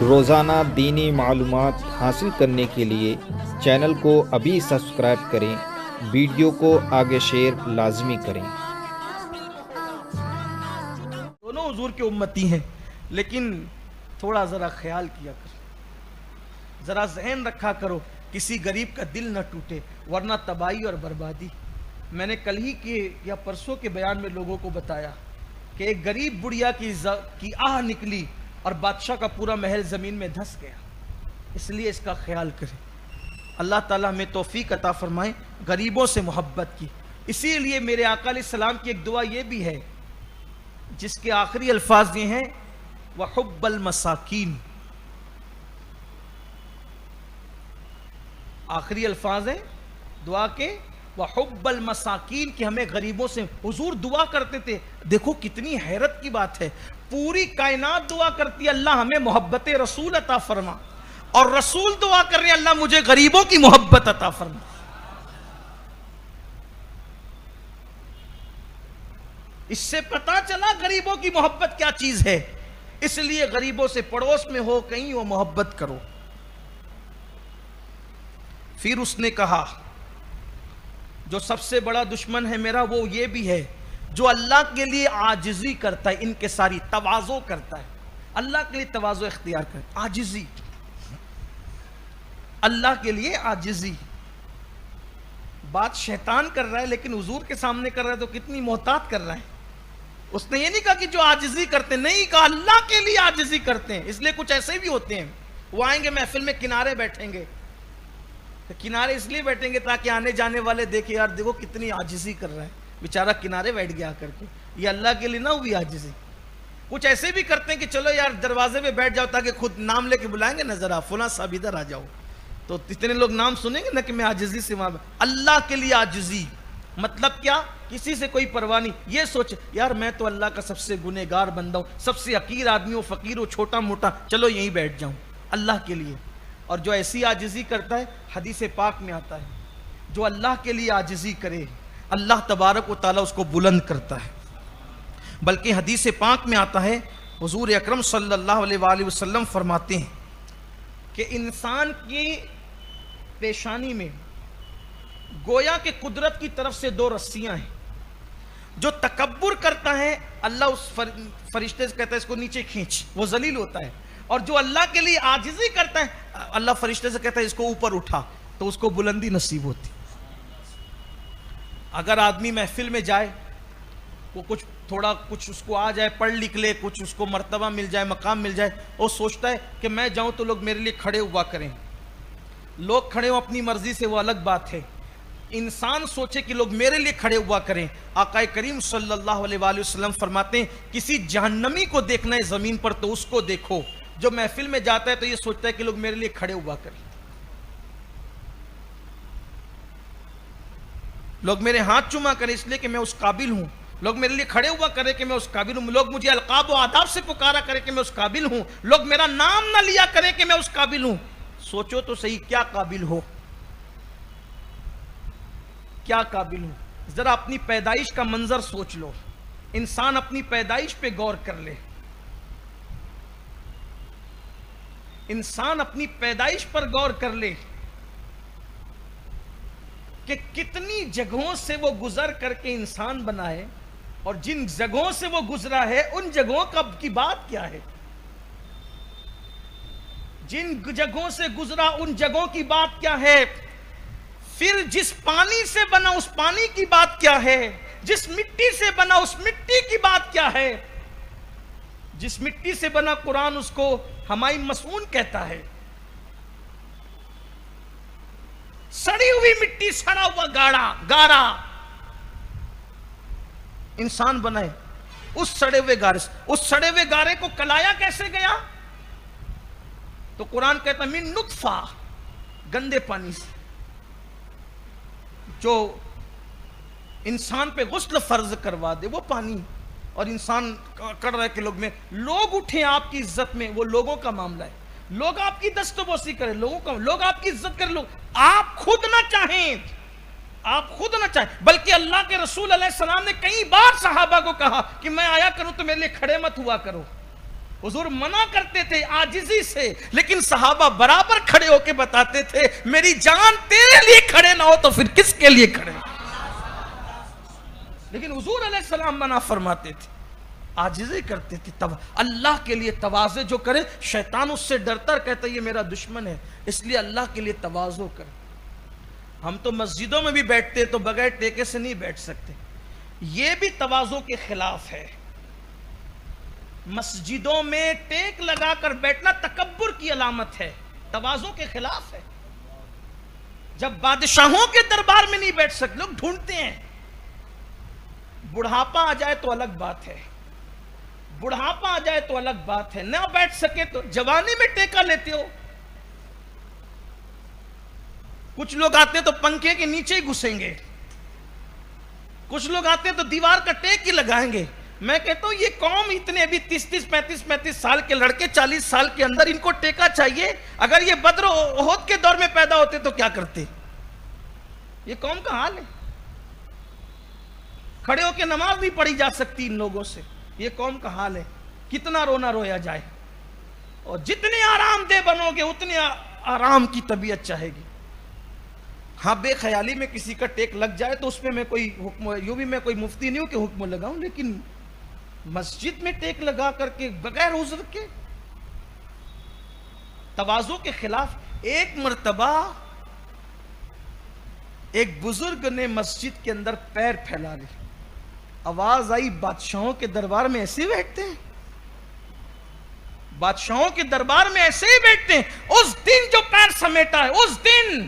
روزانہ دینی معلومات حاصل کرنے کے لیے چینل کو ابھی سبسکرائب کریں، ویڈیو کو آگے شیئر لازمی کریں۔ دونوں حضور کے امتی ہیں، لیکن تھوڑا ذرا خیال کیا کرو، ذرا ذہن رکھا کرو، کسی غریب کا دل نہ ٹوٹے ورنہ تباہی اور بربادی۔ میں نے کل ہی یا پرسوں کے بیان میں لوگوں کو بتایا کہ ایک غریب بڑھیا کی آہ نکلی اور بادشاہ کا پورا محل زمین میں دھس گیا۔ اس لیے اس کا خیال کریں، اللہ تعالیٰ ہمیں توفیق عطا فرمائے غریبوں سے محبت کی۔ اسی لیے میرے آقا علیہ السلام کی ایک دعا یہ بھی ہے جس کے آخری الفاظ یہ ہیں وَحُبَّ الْمَسَاکِین۔ آخری الفاظ ہیں دعا کے وَحُبَّ الْمَسَاکِین، کہ ہمیں غریبوں سے حضور دعا کرتے تھے۔ دیکھو کتنی حیرت کی بات ہے، پوری کائنات دعا کرتی ہے اللہ ہمیں محبت رسول عطا فرما، اور رسول دعا کر رہے ہیں اللہ مجھے غریبوں کی محبت عطا فرما۔ اس سے پتا چلا غریبوں کی محبت کیا چیز ہے۔ اس لیے غریبوں سے پڑوس میں ہو کہیں وہ محبت کرو۔ پھر اس نے کہا جو سب سے بڑا دشمن ہے میرا وہ یہ بھی ہے جو اللہ کے لیے عاجزی کرتا ہے، انکساری، تواضع کرتا ہے، اللہ کے لیے تواضع اختیار کرتا ہے، عاجزی، اللہ کے لیے عاجزی۔ بات شیطان کر رہا ہے لیکن حضور کے سامنے کر رہا ہے تو کتنی محتاط کر رہا ہے۔ اس نے یہ نہیں کہا کہ جو عاجزی کرتے ہیں، نہیں کہا اللہ کے لیے عاجزی کرتے ہیں۔ اس لیے کچھ ایسے بھی ہوتے ہیں وہ آئیں گے محفل میں کنارے بیٹھیں گے، کنارے اس لیے بیٹھیں گے تاکہ آنے جانے والے دیکھیں یار دیکھو کتنی عاجزی کر رہا ہے، بیچارہ کنارے بیٹھ گیا کر کے، یہ اللہ کے لیے نہ ہوئی عاجزی۔ کچھ ایسے بھی کرتے ہیں کہ چلو یار دروازے پہ بیٹھ جاؤ تاکہ خود نام لے کے بلائیں گے نا ذرا فلاں صاحب ادھر آ جاؤ، تو اتنے لوگ نام سنیں گے نا کہ میں عاجزی سے وہاں۔ اللہ کے لیے عاجزی مطلب کیا؟ کسی سے کوئی پرواہ نہیں، یہ سوچ یار میں تو اللہ کا سب سے گنہگار بندہ ہوں، سب سے حقیر آدمی ہوں، فقیر ہوں، چھوٹا موٹا، چلو یہیں بیٹھ جاؤں اللہ کے لیے۔ اور جو ایسی عاجزی کرتا ہے حدیث پاک میں آتا ہے جو اللہ کے لیے عاجزی کرے اللہ تبارک و تعالیٰ اس کو بلند کرتا ہے۔ بلکہ حدیث پاک میں آتا ہے حضور اکرم صلی اللہ علیہ وآلہ وسلم فرماتے ہیں کہ انسان کی پیشانی میں گویا کہ قدرت کی طرف سے دو رسیاں ہیں۔ جو تکبر کرتا ہے اللہ اس فرشتے سے کہتا ہے اس کو نیچے کھینچ، وہ ذلیل ہوتا ہے، اور جو اللہ کے لیے عاجزی کرتا ہے اللہ فرشتے سے کہتا ہے اس کو اوپر اٹھا، تو اس کو بلندی نصیب ہوتی۔ اگر آدمی محفل میں جائے وہ کچھ اس کو آ جائے، پڑھ لکھ لے، کچھ اس کو مرتبہ مل جائے، مقام مل جائے، وہ سوچتا ہے کہ میں جاؤں تو لوگ میرے لیے کھڑے ہوا کریں، لوگ کھڑے ہوں اپنی مرضی سے وہ الگ بات ہے، انسان سوچے کہ لوگ میرے لیے کھڑے ہوا کریں۔ آقا کریم صلی اللہ علیہ وآلہ وسلم فرماتے ہیں کسی جہنمی کو دیکھنا ہے زمین پر تو اس کو دیکھو جو محفل میں جاتا ہے تو یہ سوچتا ہے کہ لوگ میرے لیے کھڑے ہوا کریں، لوگ میرے ہاتھ چوما کریں اس لیے کہ میں اس قابل ہوں، لوگ میرے لیے کھڑے ہوا کریں کہ میں اس قابل ہوں، لوگ مجھے القاب و آداب سے پکارا کریں کہ میں اس قابل ہوں، لوگ میرا نام نہ لیا کریں کہ میں اس قابل ہوں۔ سوچو تو صحیح کیا قابل ہو، کیا قابل ہوں؟ ذرا اپنی پیدائش کا منظر سوچ لو، انسان اپنی پیدائش پہ غور کر لے، انسان اپنی پیدائش پر غور کر لے کہ کتنی جگہوں سے وہ گزر کر کے انسان بنا ہے، اور جن جگہوں سے وہ گزرا ہے ان جگہوں کی بات کیا ہے، جن جگہوں سے گزرا ان جگہوں کی بات کیا ہے، پھر جس پانی سے بنا اس پانی کی بات کیا ہے، جس مٹی سے بنا اس مٹی کی بات کیا ہے۔ جس مٹی سے بنا قرآن اس کو ہمائی مسعون کہتا ہے، سڑی ہوئی مٹی، سڑا ہوا گارا انسان بنا ہے، اس سڑے ہوئے گارے کو کلایا کیسے گیا؟ تو قرآن کہتا ہے من نطفہ، گندے پانی سے، جو انسان پہ غسل فرض کروا دے وہ پانی، اور انسان کر رہا ہے کہ لوگ اٹھیں آپ کی عزت میں، وہ لوگوں کا معاملہ ہے، لوگ آپ کی دستبوسی کریں، لوگ آپ کی عزت کریں، آپ خود نہ چاہیں، بلکہ اللہ کے رسول علیہ السلام نے کئی بار صحابہ کو کہا کہ میں آیا کروں تو میرے لیے کھڑے مت ہوا کرو، حضور منع کرتے تھے عاجزی سے، لیکن صحابہ برابر کھڑے ہو کے بتاتے تھے میری جان تیرے لیے کھڑے نہ ہو تو پھر کس کے لیے کھڑے؟ لیکن حضور علیہ السلام منع فرماتے تھے، عاجزی کرتے تھے، اللہ کے لیے تواضع جو کرے شیطان اس سے ڈرتا ہے، کہتا ہے یہ میرا دشمن ہے، اس لیے اللہ کے لیے تواضع کرے۔ ہم تو مسجدوں میں بھی بیٹھتے تو بغیر ٹیکے سے نہیں بیٹھ سکتے، یہ بھی تواضع کے خلاف ہے۔ مسجدوں میں ٹیک لگا کر بیٹھنا تکبر کی علامت ہے، تواضع کے خلاف ہے۔ جب بادشاہوں کے دربار میں نہیں بیٹھ سکتے، لوگ ڈھونڈتے ہیں، بڑھاپا آ جائے تو الگ بات ہے، بڑھاپا آ جائے تو الگ بات ہے، نہ بیٹھ سکے تو جوانی میں ٹیکا لیتے ہو۔ کچھ لوگ آتے ہیں تو پنکھے کے نیچے ہی گھسیں گے، کچھ لوگ آتے ہیں تو دیوار کا ٹیک ہی لگائیں گے۔ میں کہتا ہوں یہ قوم اتنے ابھی 30 35 سال کے لڑکے 40 سال کے اندر ان کو ٹیکا چاہیے، اگر یہ بدر و احد کے دور میں پیدا ہوتے تو کیا کرتے؟ یہ قوم کا حال ہے، کھڑے ہو کے نماز نہیں پڑھی جا سکتی ان لوگوں سے، یہ قوم کا حال ہے۔ کتنا رونا رویا جائے، اور جتنے آرام دہ بنو گے اتنے آرام کی طبیعت چاہے گی۔ ہاں بے خیالی میں کسی کا ٹیک لگ جائے تو اس میں میں کوئی حکم، یوں بھی میں کوئی مفتی نہیں ہوں کہ حکم لگاؤں، لیکن مسجد میں ٹیک لگا کر کے بغیر عذر کے تواضع کے خلاف۔ ایک مرتبہ ایک بزرگ نے مسجد کے اندر پیر پھیلا لی، آواز آئی بادشاہوں کے دربار میں ایسے ہی بیٹھتے ہیں، بادشاہوں کے دربار میں ایسے ہی بیٹھتے ہیں۔ اس دن جو پیر سمیٹا ہے اس دن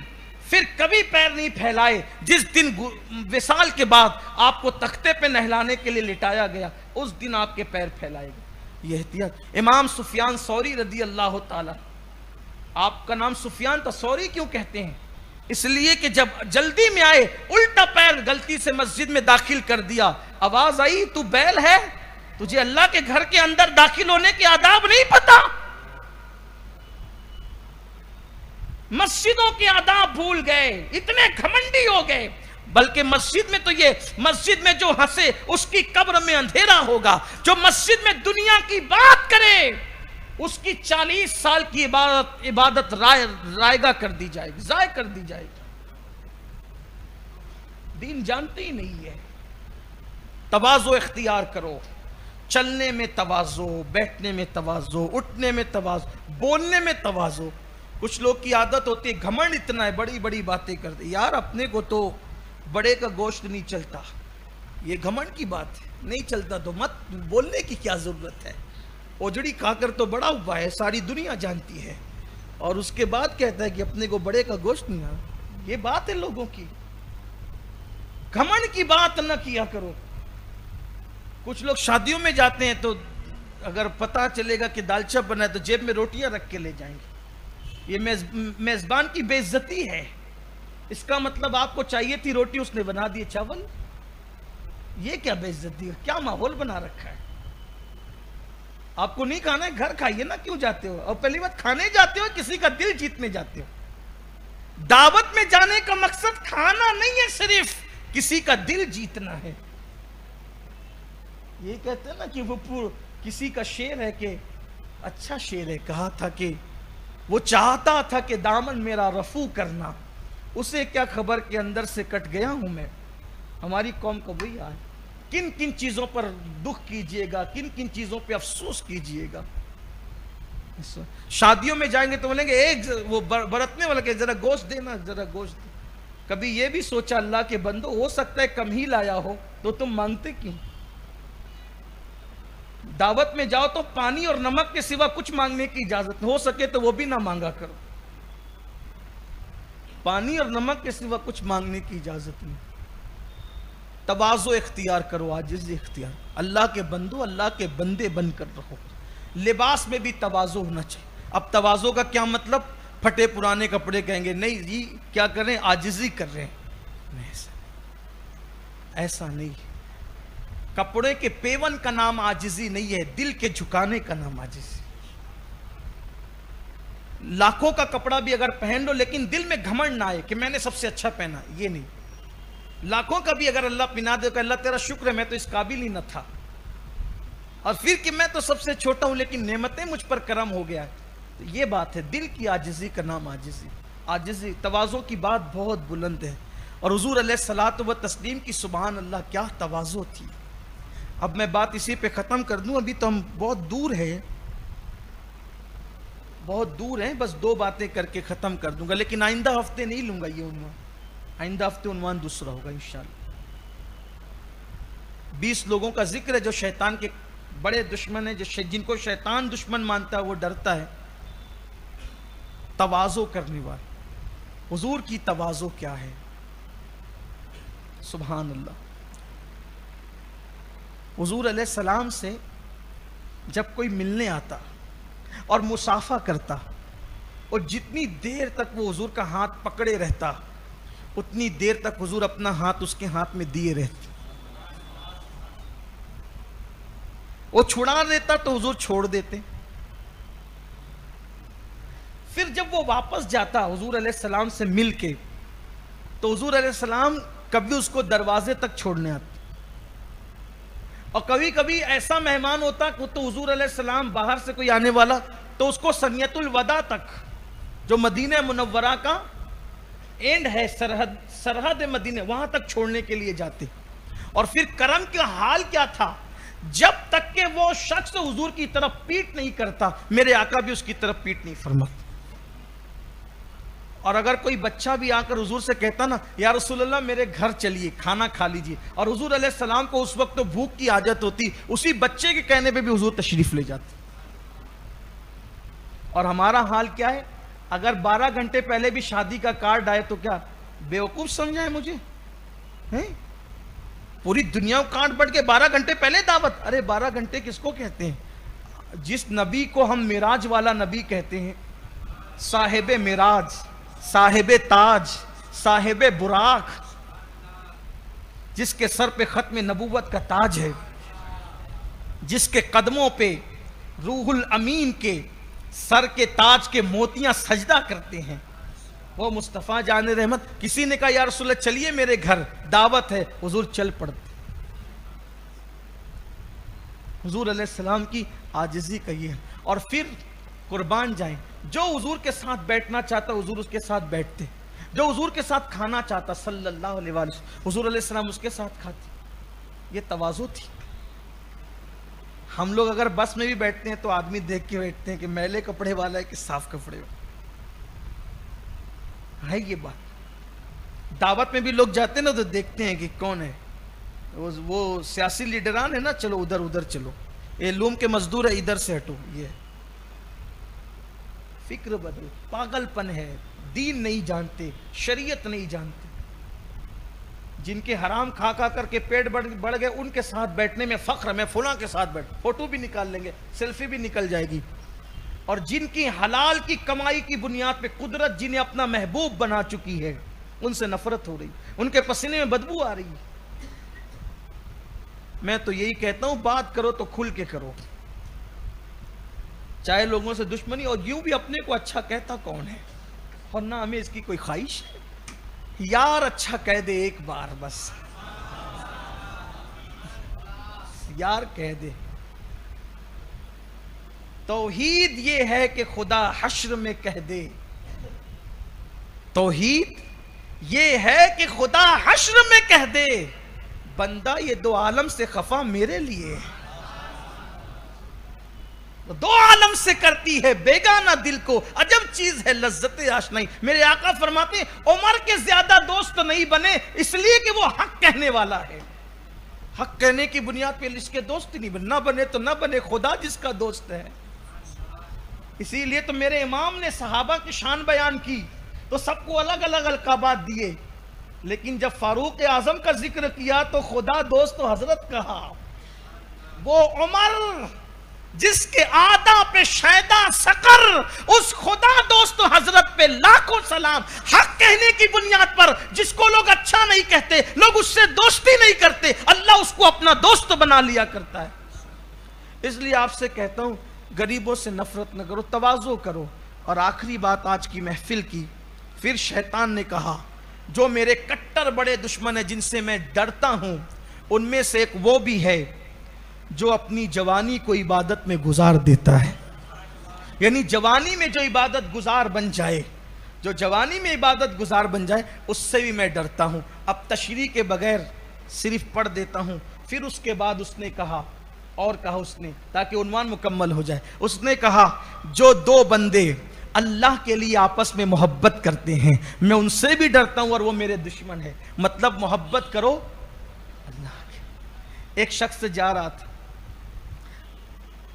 پھر کبھی پیر نہیں پھیلائے۔ جس دن وصال کے بعد آپ کو تختے پہ نہلانے کے لیے لٹایا گیا اس دن آپ کے پیر پھیلائے گئے۔ یہ احتیاط۔ امام سفیان ثوری رضی اللہ تعالی، آپ کا نام سفیان تھا، ثوری کیوں کہتے ہیں؟ اس لیے کہ جب جلدی میں آئے الٹا پیر غلطی سے مسجد میں داخل کر دیا، آواز آئی تو بیل ہے، تجھے اللہ کے گھر کے اندر داخل ہونے کے آداب نہیں پتا، مسجدوں کے آداب بھول گئے، اتنے گھمنڈی ہو گئے۔ بلکہ مسجد میں تو یہ، مسجد میں جو ہنسے اس کی قبر میں اندھیرا ہوگا، جو مسجد میں دنیا کی بات کرے اس کی 40 سال کی عبادت رائگا کر دی جائے گی، ضائع کر دی جائے گی۔ دین جانتے ہی نہیں ہے۔ تواضع اختیار کرو، چلنے میں تواضع، بیٹھنے میں تواضع، اٹھنے میں تواضع، بولنے میں تواضع۔ کچھ لوگ کی عادت ہوتی ہے گھمنڈ اتنا ہے، بڑی بڑی باتیں کرتے، یار اپنے کو تو بڑے کا گوشت نہیں چلتا، یہ گھمنڈ کی بات ہے، نہیں چلتا تو مت بولنے کی کیا ضرورت ہے؟ اوجڑی کھا کر تو بڑا ہوا ہے، ساری دنیا جانتی ہے، اور اس کے بعد کہتا ہے کہ اپنے کو بڑے کا گوشت نہیں آتا۔ یہ بات ہے لوگوں کی، گھمنڈ کی بات نہ کیا کرو۔ کچھ لوگ شادیوں میں جاتے ہیں تو اگر پتہ چلے گا کہ دالچا بنا ہے تو جیب میں روٹیاں رکھ کے لے جائیں گے، یہ میزبان کی بے عزتی ہے۔ اس کا مطلب آپ کو چاہیے تھی روٹی، اس نے بنا دی چاول، یہ کیا بے عزتی ہے؟ کیا ماحول بنا رکھا ہے؟ آپ کو نہیں کھانا ہے گھر کھائیے نا، کیوں جاتے ہو؟ اور پہلی بات کھانے جاتے ہو کسی کا دل جیتنے جاتے ہو؟ دعوت میں جانے کا مقصد کھانا نہیں ہے، صرف کسی کا دل جیتنا ہے۔ یہ کہتے ہیں نا کہ وہ کسی کا شعر ہے کہ اچھا شعر ہے، کہا تھا کہ وہ چاہتا تھا کہ دامن میرا رفو کرنا، اسے کیا خبر کہ اندر سے کٹ گیا ہوں میں۔ ہماری قوم کا وہی حال ہے۔ کن کن چیزوں پر دکھ کیجئے گا، کن کن چیزوں پہ افسوس کیجئے گا۔ شادیوں میں جائیں گے تو بولیں گے ایک وہ برتنے والا کہ ذرا گوشت دینا، ذرا گوشت دے۔ کبھی یہ بھی سوچا اللہ کے بندو، ہو سکتا ہے کم ہی لایا ہو تو تم مانگتے کیوں؟ دعوت میں جاؤ تو پانی اور نمک کے سوا کچھ مانگنے کی اجازت، ہو سکے تو وہ بھی نہ مانگا کرو، پانی اور نمک کے سوا کچھ مانگنے کی اجازت نہیں۔ تواضع اختیار کرو، عاجزی اختیار، اللہ کے بندو، اللہ کے بندے بن کر رہو۔ لباس میں بھی تواضع ہونا چاہیے۔ اب تواضع کا کیا مطلب؟ پھٹے پرانے کپڑے کہیں گے نہیں جی، کیا کر رہے ہیں؟ عاجزی کر رہے ہیں۔ نہیں، ایسا نہیں۔ کپڑے کے پیون کا نام عاجزی نہیں ہے، دل کے جھکانے کا نام عاجزی۔ لاکھوں کا کپڑا بھی اگر پہن لو لیکن دل میں گھمنڈ نہ آئے کہ میں نے سب سے اچھا پہنا، یہ نہیں۔ لاکھوں کا بھی اگر اللہ پہنا دے کہ اللہ تیرا شکر ہے میں تو اس قابل ہی نہ تھا، اور پھر کہ میں تو سب سے چھوٹا ہوں لیکن نعمتیں مجھ پر کرم ہو گیا. تو یہ بات ہے دل کی عاجزی کا نام عاجزی. عاجزی تواضع کی بات بہت بلند ہے. اور حضور علیہ الصلوۃ والتسلیم کی سبحان اللہ کیا تواضع تھی. اب میں بات اسی پہ ختم کر دوں, ابھی تو ہم بہت دور ہیں, بس 2 باتیں کر کے ختم کر دوں گا, لیکن آئندہ ہفتے نہیں لوں گا یہ عنوان, آئندہ ہفتے عنوان دوسرا ہوگا انشاءاللہ. 20 لوگوں کا ذکر ہے جو شیطان کے بڑے دشمن ہیں, جن کو شیطان دشمن مانتا ہے وہ ڈرتا ہے. تواضع کرنے والے, حضور کی تواضع کیا ہے, سبحان اللہ. حضور علیہ السلام سے جب کوئی ملنے آتا اور مصافحہ کرتا, اور جتنی دیر تک وہ حضور کا ہاتھ پکڑے رہتا اتنی دیر تک حضور اپنا ہاتھ اس کے ہاتھ میں دیے رہتے. وہ چھڑا دیتا تو حضور چھوڑ دیتے. پھر جب وہ واپس جاتا حضور علیہ السلام سے مل کے, تو حضور علیہ السلام کبھی اس کو دروازے تک چھوڑنے آتے, اور کبھی کبھی ایسا مہمان ہوتا کہ تو حضور علیہ السلام باہر سے کوئی آنے والا تو اس کو سنیت الوداع تک, جو مدینہ منورہ کا اینڈ ہے, سرحد مدینہ, وہاں تک چھوڑنے کے لیے جاتے. اور پھر کرم کا حال کیا تھا, جب تک کہ وہ شخص حضور کی طرف پیٹ نہیں کرتا میرے آقا بھی اس کی طرف پیٹ نہیں فرماتے. اور اگر کوئی بچہ بھی آ کر حضور سے کہتا نا یا رسول اللہ میرے گھر چلیے کھانا کھا لیجئے, اور حضور علیہ السلام کو اس وقت تو بھوک کی حاجت ہوتی, اسی بچے کے کہنے پہ بھی حضور تشریف لے جاتے. اور ہمارا حال کیا ہے, اگر 12 گھنٹے پہلے بھی شادی کا کارڈ آئے تو کیا بیوقوف سمجھائے مجھے, پوری دنیا کو کارڈ بڑھ کے 12 گھنٹے پہلے دعوت. ارے 12 گھنٹے کس کو کہتے ہیں, جس نبی کو ہم معراج والا نبی کہتے ہیں, صاحب معراج, صاحب تاج, صاحب براق, جس کے سر پہ ختم نبوت کا تاج ہے, جس کے قدموں پہ روح الامین کے سر کے تاج کے موتیاں سجدہ کرتے ہیں, وہ مصطفیٰ جان رحمت. کسی نے کہا یا رسول اللہ چلیے میرے گھر دعوت ہے, حضور چل پڑتے. حضور علیہ السلام کی عاجزی کا یہ ہے. اور پھر قربان جائیں, جو حضور کے ساتھ بیٹھنا چاہتا حضور اس کے ساتھ بیٹھتے, جو حضور کے ساتھ کھانا چاہتا صلی اللہ علیہ وسلم حضور علیہ السلام اس کے ساتھ کھاتے. یہ تواضع تھی. ہم لوگ اگر بس میں بھی بیٹھتے ہیں تو آدمی دیکھ کے بیٹھتے ہیں کہ میلے کپڑے والا ہے کہ صاف کپڑے والا ہے. یہ بات دعوت میں بھی لوگ جاتے ہیں نا تو دیکھتے ہیں کہ کون ہے, وہ سیاسی لیڈران ہے نا, چلو ادھر چلو, یہ لوم کے مزدور ہے ادھر سے ہٹو. یہ فکر بدل, پاگل پن ہے, دین نہیں جانتے, شریعت نہیں جانتے. جن کے حرام کھا کر کے پیٹ بڑھ گئے ان کے ساتھ بیٹھنے میں فخر ہے, میں فلاں کے ساتھ بیٹھ, فوٹو بھی نکال لیں گے, سیلفی بھی نکل جائے گی. اور جن کی حلال کی کمائی کی بنیاد پہ قدرت جنہیں اپنا محبوب بنا چکی ہے ان سے نفرت ہو رہی, ان کے پسینے میں بدبو آ رہی. میں تو یہی کہتا ہوں بات کرو تو کھل کے کرو, چاہے لوگوں سے دشمنی. اور یوں بھی اپنے کو اچھا کہتا کون ہے, اور نہ ہمیں اس کی کوئی خواہش ہے. یار اچھا کہہ دے ایک بار, بس یار کہہ دے. توحید یہ ہے کہ خدا حشر میں کہہ دے, توحید یہ ہے کہ خدا حشر میں کہہ دے, بندہ یہ 2 عالم سے خفا میرے لیے, 2 عالم سے کرتی ہے بیگانہ دل کو, عجب چیز ہے لذت آشنائی. میرے آقا فرماتے ہیں عمر کے زیادہ دوست نہیں بنے اس لیے کہ وہ حق کہنے والا ہے. حق کہنے کی بنیاد پہ اس کے دوست نہیں بنے, نہ بنے تو نہ بنے, خدا جس کا دوست ہے. اسی لیے تو میرے امام نے صحابہ کی شان بیان کی تو سب کو الگ الگ القابات دیے, لیکن جب فاروق اعظم کا ذکر کیا تو خدا دوست و حضرت کہا. وہ عمر جس کے آدھا پہ شیدا سقر, اس خدا دوست و حضرت پہ لاکھوں سلام. حق کہنے کی بنیاد پر جس کو لوگ اچھا نہیں کہتے, لوگ اس سے دوستی نہیں کرتے, اللہ اس کو اپنا دوست بنا لیا کرتا ہے. اس لیے آپ سے کہتا ہوں غریبوں سے نفرت نہ کرو, تواضع کرو. اور آخری بات آج کی محفل کی, پھر شیطان نے کہا جو میرے کٹر بڑے دشمن ہیں جن سے میں ڈرتا ہوں ان میں سے ایک وہ بھی ہے جو اپنی جوانی کو عبادت میں گزار دیتا ہے. یعنی جوانی میں جو عبادت گزار بن جائے، جو جوانی میں عبادت گزار بن جائے، اس سے بھی میں ڈرتا ہوں. اب تشریح کے بغیر صرف پڑھ دیتا ہوں. پھر اس کے بعد اس نے کہا، اور کہا اس نے، تاکہ عنوان مکمل ہو جائے، اس نے کہا جو دو بندے اللہ کے لیے آپس میں محبت کرتے ہیں میں ان سے بھی ڈرتا ہوں اور وہ میرے دشمن ہے. مطلب محبت کرو اللہ کے. ایک شخص سے جا رہا تھا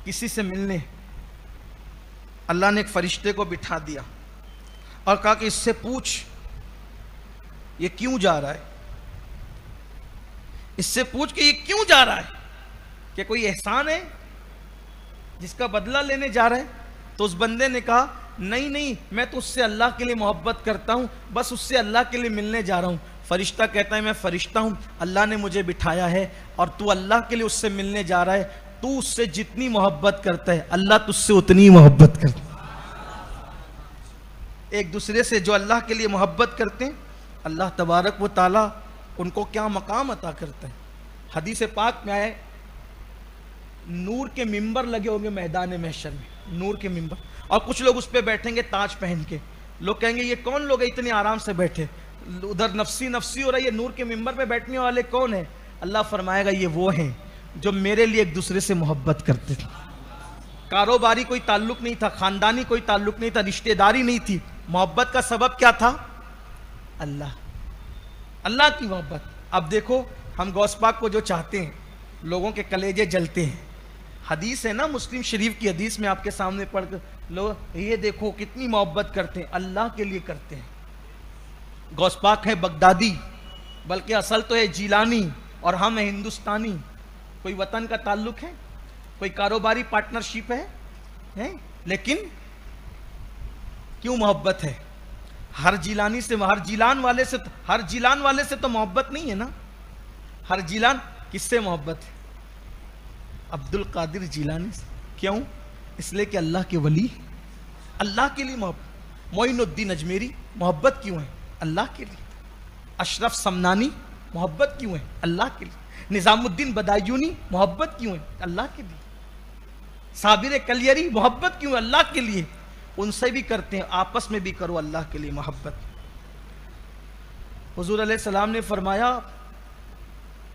کسی سے ملنے، اللہ نے ایک فرشتے کو بٹھا دیا اور کہا کہ اس سے پوچھ یہ کیوں جا رہا ہے، اس سے پوچھ کہ یہ کیوں جا رہا ہے، کہ کوئی احسان ہے جس کا بدلہ لینے جا رہا ہے. تو اس بندے نے کہا نہیں میں تو اس سے اللہ کے لیے محبت کرتا ہوں، بس اس سے اللہ کے لیے ملنے جا رہا ہوں. فرشتہ کہتا ہے میں فرشتہ ہوں، اللہ نے مجھے بٹھایا ہے اور تو اللہ کے لیے اس سے ملنے جا رہا ہے. تو اس سے جتنی محبت کرتا ہے اللہ تجھ سے اتنی محبت کرتا ہے. ایک دوسرے سے جو اللہ کے لیے محبت کرتے ہیں اللہ تبارک و تعالیٰ ان کو کیا مقام عطا کرتا ہے. حدیث پاک میں آئے نور کے ممبر لگے ہوں گے میدان محشر میں، نور کے ممبر، اور کچھ لوگ اس پہ بیٹھیں گے تاج پہن کے. لوگ کہیں گے یہ کون لوگ ہیں اتنے آرام سے بیٹھے، ادھر نفسی نفسی ہو رہا ہے، یہ نور کے ممبر پہ بیٹھنے والے کون ہیں؟ اللہ فرمائے گا یہ وہ ہیں جو میرے لیے ایک دوسرے سے محبت کرتے تھے. کاروباری کوئی تعلق نہیں تھا، خاندانی کوئی تعلق نہیں تھا، رشتہ داری نہیں تھی. محبت کا سبب کیا تھا؟ اللہ کی محبت. اب دیکھو ہم غوث پاک کو جو چاہتے ہیں لوگوں کے کلیجے جلتے ہیں. حدیث ہے نا مسلم شریف کی حدیث میں آپ کے سامنے پڑھ کر لوگ یہ دیکھو کتنی محبت کرتے ہیں، اللہ کے لیے کرتے ہیں. غوث پاک ہے بغدادی، بلکہ اصل تو ہے جیلانی، اور ہم ہیں ہندوستانی. کوئی وطن کا تعلق ہے، کوئی کاروباری پارٹنرشپ ہے، لیکن کیوں محبت ہے؟ ہر جیلانی سے، ہر جیلان والے سے تو محبت نہیں ہے نا. ہر جیلان کس سے محبت ہے؟ عبد القادر جیلانی سے. کیوں؟ اس لیے کہ اللہ کے ولی، اللہ کے لیے محبت. معین الدین اجمیری محبت کیوں ہے؟ اللہ کے لیے. اشرف سمنانی محبت کیوں ہے؟ اللہ کے لیے. نظام الدین بدایونی محبت کیوں ہے؟ اللہ کے لیے. صابر کلیری محبت کیوں ہے؟ اللہ کے لیے. ان سے بھی کرتے ہیں، آپس میں بھی کرو اللہ کے لیے محبت. حضور علیہ السلام نے فرمایا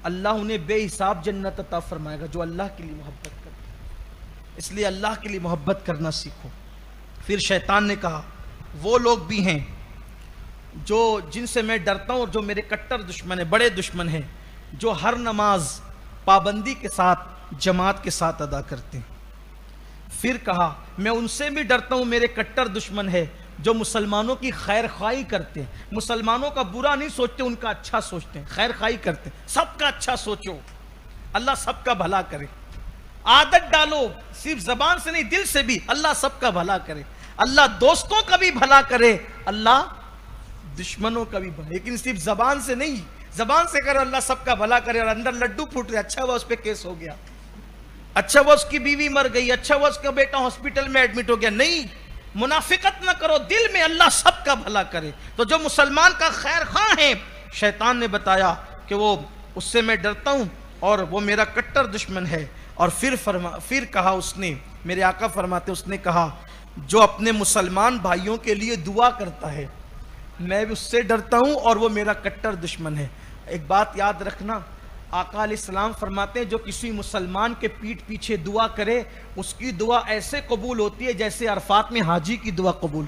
اللہ انہیں بے حساب جنت عطا فرمائے گا جو اللہ کے لیے محبت کرتے ہیں. اس لیے اللہ کے لیے محبت کرنا سیکھو. پھر شیطان نے کہا وہ لوگ بھی ہیں جن سے میں ڈرتا ہوں اور جو میرے کٹر دشمن ہیں، بڑے دشمن ہیں، جو ہر نماز پابندی کے ساتھ جماعت کے ساتھ ادا کرتے ہیں. پھر کہا میں ان سے بھی ڈرتا ہوں، میرے کٹر دشمن ہے جو مسلمانوں کی خیر خواہی کرتے ہیں، مسلمانوں کا برا نہیں سوچتے، ان کا اچھا سوچتے ہیں، خیر خواہی کرتے ہیں. سب کا اچھا سوچو، اللہ سب کا بھلا کرے. عادت ڈالو صرف زبان سے نہیں دل سے بھی، اللہ سب کا بھلا کرے. اللہ دوستوں کا بھی بھلا کرے، اللہ دشمنوں کا بھی بھلا، لیکن صرف زبان سے نہیں. زبان سے کرو اللہ سب کا بھلا کرے اور اندر لڈو پھوٹ رہے، اچھا ہوا اس پہ کیس ہو گیا، اچھا ہوا اس کی بیوی مر گئی، اچھا ہوا اس کا بیٹا ہاسپٹل میں ایڈمٹ ہو گیا. نہیں، منافقت نہ کرو، دل میں اللہ سب کا بھلا کرے. تو جو مسلمان کا خیر خواہ ہے، شیطان نے بتایا کہ وہ اس سے میں ڈرتا ہوں اور وہ میرا کٹر دشمن ہے. اور پھر کہا اس نے، میرے آقا فرماتے اس نے کہا جو اپنے مسلمان بھائیوں کے لیے دعا کرتا ہے میں بھی اس سے ڈرتا ہوں اور وہ میرا کٹر دشمن ہے. ایک بات یاد رکھنا، آقا علیہ السلام فرماتے ہیں جو کسی مسلمان کے پیٹھ پیچھے دعا کرے اس کی دعا ایسے قبول ہوتی ہے جیسے عرفات میں حاجی کی دعا قبول.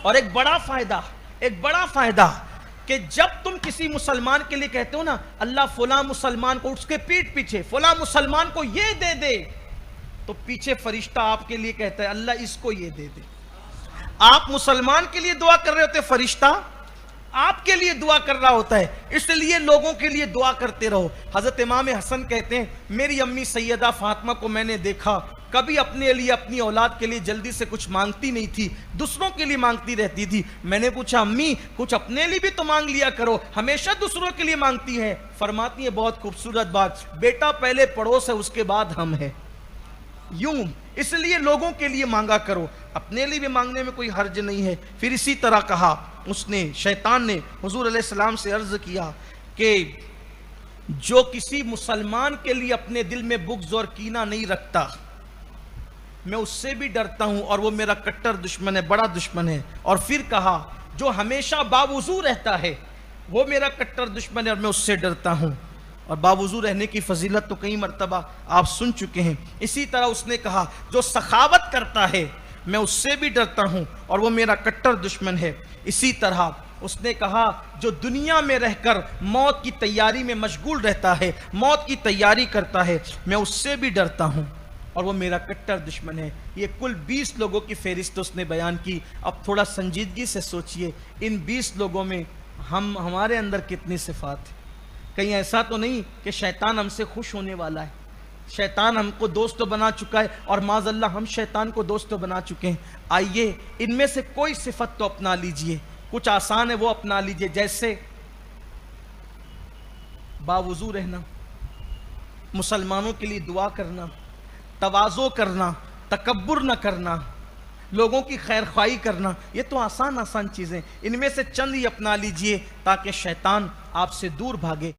اور ایک بڑا فائدہ کہ جب تم کسی مسلمان کے لیے کہتے ہو نا اللہ فلاں مسلمان کو، اس کے پیٹھ پیچھے فلاں مسلمان کو یہ دے دے، تو پیچھے فرشتہ آپ کے لیے کہتا ہے اللہ اس کو یہ دے دے. آپ مسلمان کے لیے دعا کر رہے ہوتے، فرشتہ آپ کے لیے دعا کر رہا ہوتا ہے. اس لیے لوگوں کے لیے دعا کرتے رہو. حضرت امام حسن کہتے ہیں میری امی سیدہ فاطمہ کو میں نے دیکھا کبھی اپنے لیے اپنی اولاد کے لیے جلدی سے کچھ مانگتی نہیں تھی، دوسروں کے لیے مانگتی رہتی تھی. میں نے پوچھا امی کچھ اپنے لیے بھی تو مانگ لیا کرو، ہمیشہ دوسروں کے لیے مانگتی ہے. فرماتی ہے بہت خوبصورت بات، بیٹا پہلے پڑوس ہے اس کے بعد ہم ہیں. یوں اس لیے لوگوں کے لیے مانگا کرو، اپنے لیے بھی مانگنے میں کوئی حرج نہیں ہے. پھر اسی طرح کہا اس نے، شیطان نے حضور علیہ السلام سے عرض کیا کہ جو کسی مسلمان کے لیے اپنے دل میں بغض اور کینہ نہیں رکھتا میں اس سے بھی ڈرتا ہوں اور وہ میرا کٹر دشمن ہے، بڑا دشمن ہے۔ اور پھر کہا جو ہمیشہ باوضو رہتا ہے وہ میرا کٹر دشمن ہے اور میں اس سے ڈرتا ہوں۔ اور باوضو رہنے کی فضیلت تو کئی مرتبہ آپ سن چکے ہیں۔ اسی طرح اس نے کہا جو سخاوت کرتا ہے میں اس سے بھی ڈرتا ہوں اور وہ میرا کٹر دشمن ہے۔ اسی طرح اس نے کہا جو دنیا میں رہ کر موت کی تیاری میں مشغول رہتا ہے، موت کی تیاری کرتا ہے، میں اس سے بھی ڈرتا ہوں اور وہ میرا کٹر دشمن ہے۔ یہ کل 20 لوگوں کی فہرست اس نے بیان کی۔ اب تھوڑا سنجیدگی سے سوچئے ان 20 لوگوں میں ہمارے اندر کتنی صفات ہیں۔ کہیں ایسا تو نہیں کہ شیطان ہم سے خوش ہونے والا ہے، شیطان ہم کو دوست بنا چکا ہے اور معاذ اللہ ہم شیطان کو دوست بنا چکے ہیں۔ آئیے ان میں سے کوئی صفت تو اپنا لیجئے، کچھ آسان ہے وہ اپنا لیجئے، جیسے باوضو رہنا، مسلمانوں کے لیے دعا کرنا، تواضع کرنا، تکبر نہ کرنا، لوگوں کی خیر خواہی کرنا، یہ تو آسان چیزیں، ان میں سے چند ہی اپنا لیجئے تاکہ شیطان آپ سے دور بھاگے۔